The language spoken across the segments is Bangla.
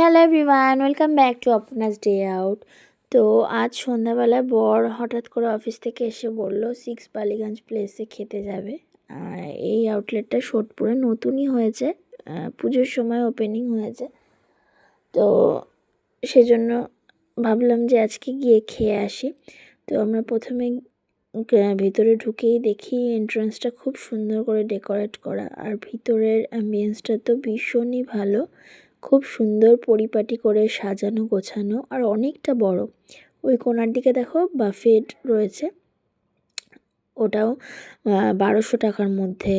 Hello everyone, welcome back to Aparna's day out. তো আজ সন্ধ্যাবেলায় বর হঠাৎ করে অফিস থেকে এসে বলল সিক্স বালিগঞ্জ প্লেসে খেতে যাবে। এই আউটলেটটা সোদপুরে নতুনই হয়েছে, পুজোর সময় ওপেনিং হয়েছে। তো সেজন্য ভাবলাম যে আজকে গিয়ে খেয়ে আসি। তো আমরা প্রথমে ভিতরে ঢুকেই দেখি এন্ট্রান্সটা খুব সুন্দর করে ডেকোরেট করা, আর ভিতরের অ্যাম্বিয়েন্সটা তো ভীষণই ভালো, খুব সুন্দর পরিপাটি করে সাজানো গোছানো, আর অনেকটা বড়। ওই কোণার দিকে দেখো বাফেট রয়েছে, ওটাও 1200 টাকার মধ্যে।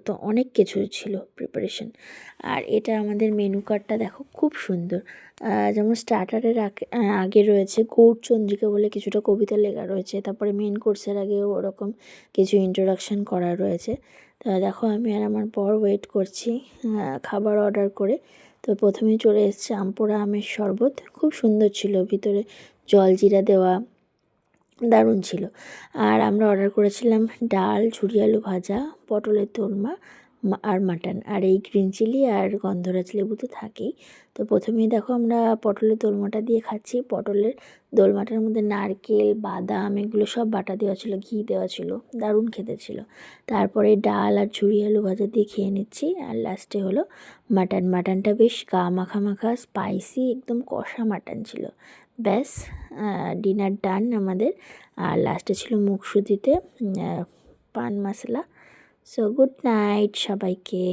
তো অনেক কিছু ছিল প্রিপারেশন। আর এটা আমাদের মেনু কার্ডটা দেখো খুব সুন্দর। যেমন স্টার্টারের আগে রয়েছে গৌরচন্দ্রিকা বলে কিছুটা কবিতা লেখা রয়েছে, তারপরে মেন কোর্সের আগে ওরকম কিছু ইন্ট্রোডাকশান করা রয়েছে। তা দেখো আমি আর আমার বর ওয়েট করছি খাবার অর্ডার করে। তো প্রথমেই চলে এসেছে আমপোড়া আমের শরবত, খুব সুন্দর ছিল, ভিতরে জলজিরা দেওয়া, দারুণ ছিল। আর আমরা অর্ডার করেছিলাম ডাল, ঝুরি আলু ভাজা, পটলের দোরমা আর মাটন, আর এই গ্রিন চিলি আর গন্ধরাজ লেবু তো থাকেই। তো প্রথমেই দেখো আমরা পটলের দোরমাটা দিয়ে খাচ্ছি। পটলের দোরমাটার মধ্যে নারকেল, বাদাম এগুলো সব বাটা দেওয়া ছিল, ঘি দেওয়া ছিল, দারুণ খেতে ছিল। তারপরে ডাল আর ঝুরি আলু ভাজা দিয়ে খেয়ে নিচ্ছি। আর লাস্টে হলো মাটন। মাটনটা বেশ গা মাখা মাখা স্পাইসি, একদম কষা মাটন ছিল। ব্যাস, ডিনার ডান আমাদের। আর লাস্টে ছিল মুখশুদিতে পান মশলা। সো গুড নাইট সবাইকে।